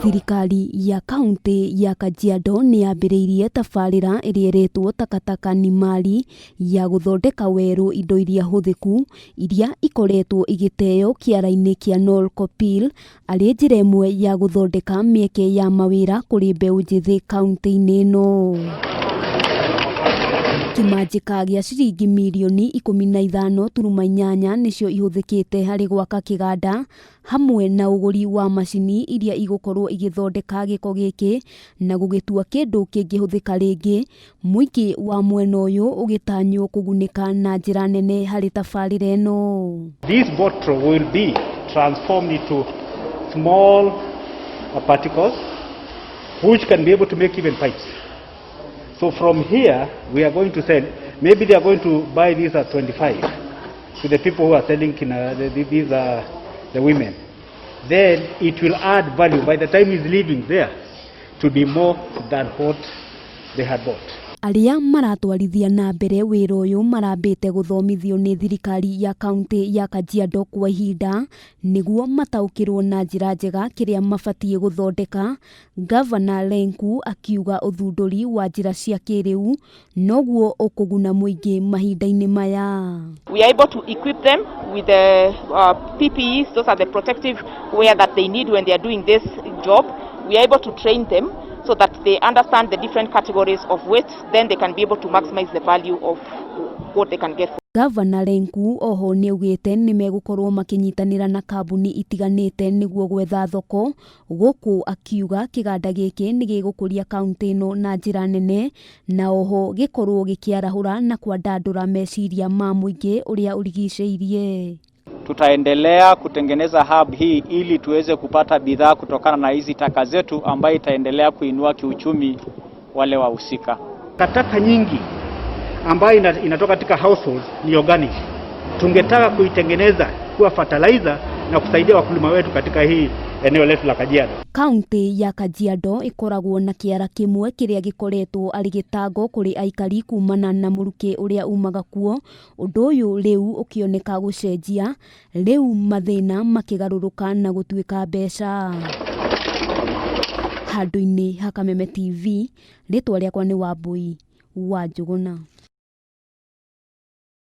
Thirikari ya kaunti ya Kajiado nĩ yambĩrĩirie tabarĩra ĩrĩa ĩretwo Takataka ni Mali ya gũthondeka werũ indo iria hũthĩku iria ikoretwo igĩteo kĩara-inĩ kĩa Nolkopil arĩ njĩra ĩmwe ya gũthondeka mĩeke ya mawĩra kũrĩ mbeũ njĩthĩ kaunti-inĩ ĩno. Kĩmanjĩka gĩa ciringi mirioni 15.8 nĩcio ihũthĩkĩte harĩ gwaka kĩganda hamwe na ũgũri wa macini iria igũkorwo igĩthondeka gĩko gĩkĩ na gũgĩtua kĩndũ kĩngĩhũthĩka rĩngĩ, mũingĩ wa mwena ũyũ ũgĩtanywo kũgunĩka na njĩra nene harĩ tabarĩra ĩno. This bottle will be transformed into small particles which can be able to make even pipes. So from here, we are going to sell, maybe they are going to buy these at 25 to the people who are selling, these are the women. Then it will add value by the time he's leaving there to be more than what they had bought. Arĩa maratwarithia na mbere wĩra ũyũ marambĩte gũthomithio nĩ thirikari ya kaunti ya Kajiado kwa ihinda nĩguo mataũkĩrwo na njĩra njega kĩrĩa mabatiĩ gũthondeka. Gavana Lenku akiuga ũthundũri wa njĩra cia kĩrĩu noguo ũkũguna mũingĩ mahinda-inĩ maya. We are able to equip them with the PPEs, those are the protective wear that they need when they are doing this job. We are able to train them so that they understand the different categories of waste, then they can be able to maximize the value of what they can get. Gavana Lenku oho nĩaugĩte nĩmegũkorwo makĩnyitanĩra na kambuni itiganĩte nĩguo gwetha thoko, gũkũ akiuga kĩganda gĩkĩ nĩgĩgũkũria kaunti ĩno na njĩra nene na oho gĩkorwo gĩkĩarahũra na kwandandũra meciria ma mũingĩ ũrĩa ũrigicĩirie. Tutaendelea kutengeneza hub hii ili tuweze kupata bidhaa kutokana na hizi taka zetu ambayo itaendelea kuinua kiuchumi wale wahusika. Taka nyingi ambayo inatoka katika household ni organic. Tungetaka kuitengeneza kuwa fertilizer na kusaidia wakulima wetu katika hii eneo letu la Kajiado. Kaunti ya Kajiado ĩkoragwo na kĩara kĩmwe kĩrĩa gĩkoretwo arĩ gĩtango kũrĩ aikari kumana na mũrukĩ ũrĩa umaga kuo. Ũndũ ũyũ rĩu ũkĩoneka gũcenjia, rĩu mathĩna makĩgarũrũka na gũtuĩka mbeca. Handũ-inĩ ha Kameme TV, rĩtwa rĩakwa nĩ Wambui wa Njũgũna.